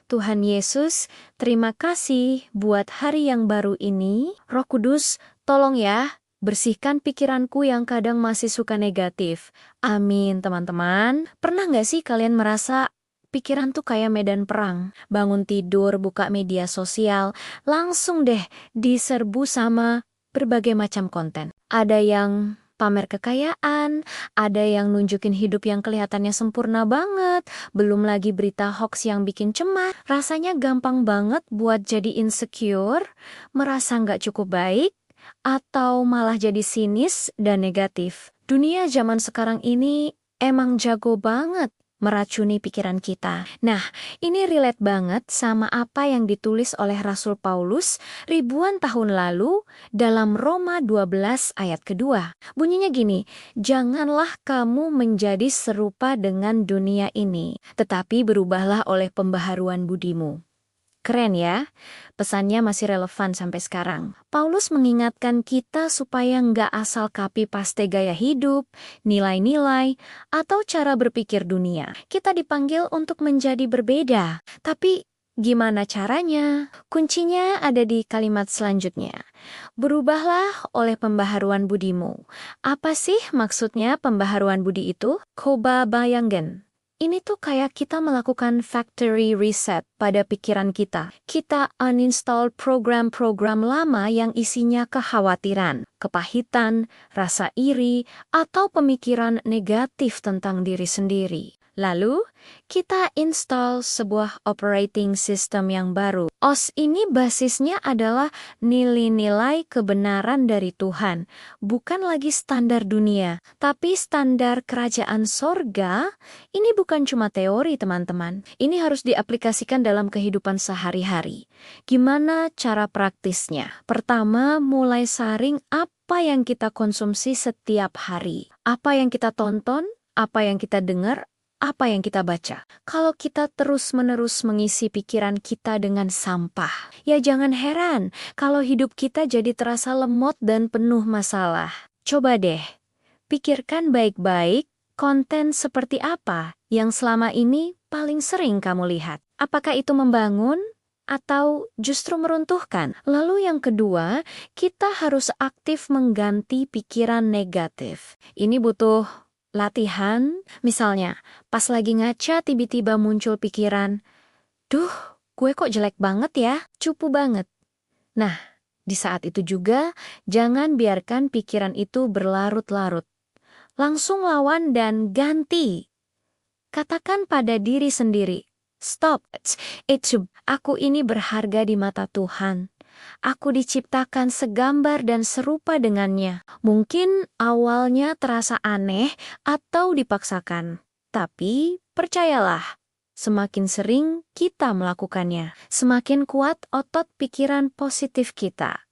Tuhan Yesus, terima kasih buat hari yang baru ini. Roh Kudus, tolong ya, bersihkan pikiranku yang kadang masih suka negatif. Amin, teman-teman. Pernah nggak sih kalian merasa pikiran tuh kayak medan perang? Bangun tidur, buka media sosial, langsung deh diserbu sama berbagai macam konten. Ada yang pamer kekayaan, ada yang nunjukin hidup yang kelihatannya sempurna banget, belum lagi berita hoax yang bikin cemas. Rasanya gampang banget buat jadi insecure, merasa nggak cukup baik, atau malah jadi sinis dan negatif. Dunia zaman sekarang ini emang jago banget meracuni pikiran kita. Nah, ini relate banget sama apa yang ditulis oleh Rasul Paulus ribuan tahun lalu dalam Roma 12 ayat kedua. Bunyinya gini, janganlah kamu menjadi serupa dengan dunia ini, tetapi berubahlah oleh pembaharuan budimu. Keren ya, pesannya masih relevan sampai sekarang. Paulus mengingatkan kita supaya nggak asal copy paste gaya hidup, nilai-nilai, atau cara berpikir dunia. Kita dipanggil untuk menjadi berbeda. Tapi gimana caranya? Kuncinya ada di kalimat selanjutnya. Berubahlah oleh pembaharuan budimu. Apa sih maksudnya pembaharuan budi itu? Coba bayangkan. Ini tuh kayak kita melakukan factory reset pada pikiran kita. Kita uninstall program-program lama yang isinya kekhawatiran, kepahitan, rasa iri, atau pemikiran negatif tentang diri sendiri. Lalu, kita install sebuah operating system yang baru. OS ini basisnya adalah nilai-nilai kebenaran dari Tuhan, bukan lagi standar dunia, tapi standar kerajaan sorga. Ini bukan cuma teori, teman-teman. Ini harus diaplikasikan dalam kehidupan sehari-hari. Gimana cara praktisnya? Pertama, mulai saring apa yang kita konsumsi setiap hari. Apa yang kita tonton, apa yang kita dengar, apa yang kita baca. Kalau kita terus-menerus mengisi pikiran kita dengan sampah, ya jangan heran kalau hidup kita jadi terasa lemot dan penuh masalah. Coba deh, pikirkan baik-baik konten seperti apa yang selama ini paling sering kamu lihat. Apakah itu membangun atau justru meruntuhkan? Lalu yang kedua, kita harus aktif mengganti pikiran negatif. Ini butuh latihan, misalnya, pas lagi ngaca tiba-tiba muncul pikiran, duh, gue kok jelek banget ya, cupu banget. Nah, di saat itu juga, jangan biarkan pikiran itu berlarut-larut. Langsung lawan dan ganti. Katakan pada diri sendiri, stop, aku ini berharga di mata Tuhan. Aku diciptakan segambar dan serupa dengannya. Mungkin awalnya terasa aneh atau dipaksakan. Tapi percayalah, semakin sering kita melakukannya, semakin kuat otot pikiran positif kita.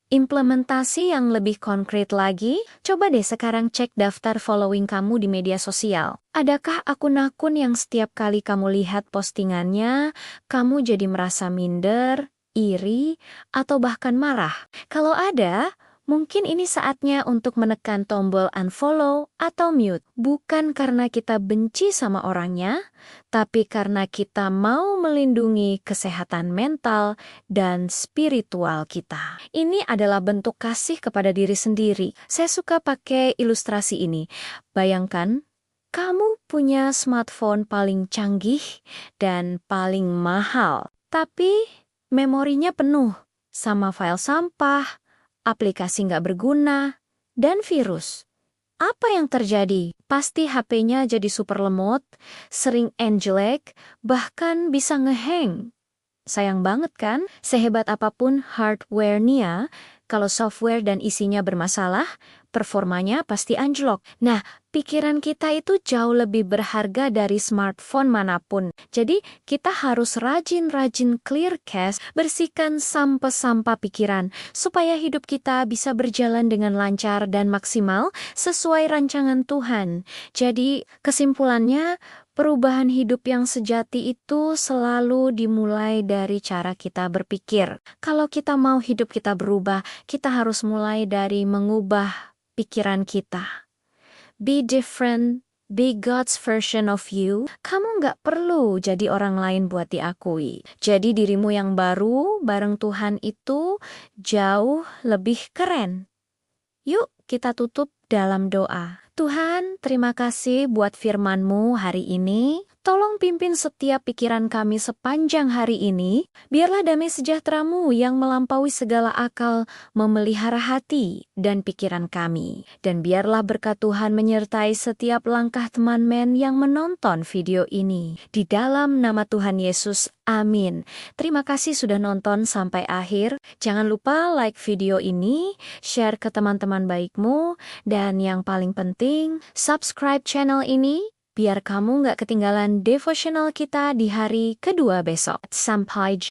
Implementasi yang lebih konkret lagi, coba deh sekarang cek daftar following kamu di media sosial. Adakah akun-akun yang setiap kali kamu lihat postingannya, kamu jadi merasa minder, iri, atau bahkan marah? Kalau ada, mungkin ini saatnya untuk menekan tombol unfollow atau mute. Bukan karena kita benci sama orangnya, tapi karena kita mau melindungi kesehatan mental dan spiritual kita. Ini adalah bentuk kasih kepada diri sendiri. Saya suka pakai ilustrasi ini. Bayangkan, kamu punya smartphone paling canggih dan paling mahal, tapi memorinya penuh sama file sampah, aplikasi nggak berguna, dan virus. Apa yang terjadi? Pasti HP-nya jadi super lemot, sering jelek, bahkan bisa ngehang. Sayang banget kan? Sehebat apapun hardware-nya, kalau software dan isinya bermasalah, performanya pasti anjlok. Nah, pikiran kita itu jauh lebih berharga dari smartphone manapun. Jadi, kita harus rajin-rajin clear cache, bersihkan sampah-sampah pikiran, supaya hidup kita bisa berjalan dengan lancar dan maksimal sesuai rancangan Tuhan. Jadi, kesimpulannya, perubahan hidup yang sejati itu selalu dimulai dari cara kita berpikir. Kalau kita mau hidup kita berubah, kita harus mulai dari mengubah pikiran kita. Be different, Be God's version of you. Kamu nggak perlu jadi orang lain buat diakui. Jadi dirimu yang baru bareng Tuhan itu jauh lebih keren. Yuk kita tutup dalam doa. Tuhan, terima kasih buat firman-Mu hari ini. Tolong pimpin setiap pikiran kami sepanjang hari ini. Biarlah damai sejahtera-Mu yang melampaui segala akal memelihara hati dan pikiran kami. Dan biarlah berkat Tuhan menyertai setiap langkah teman men yang menonton video ini. Di dalam nama Tuhan Yesus, amin. Terima kasih sudah nonton sampai akhir. Jangan lupa like video ini, share ke teman-teman baikmu, dan yang paling penting, subscribe channel ini biar kamu nggak ketinggalan devotional kita di hari kedua besok. Sampai jumpa.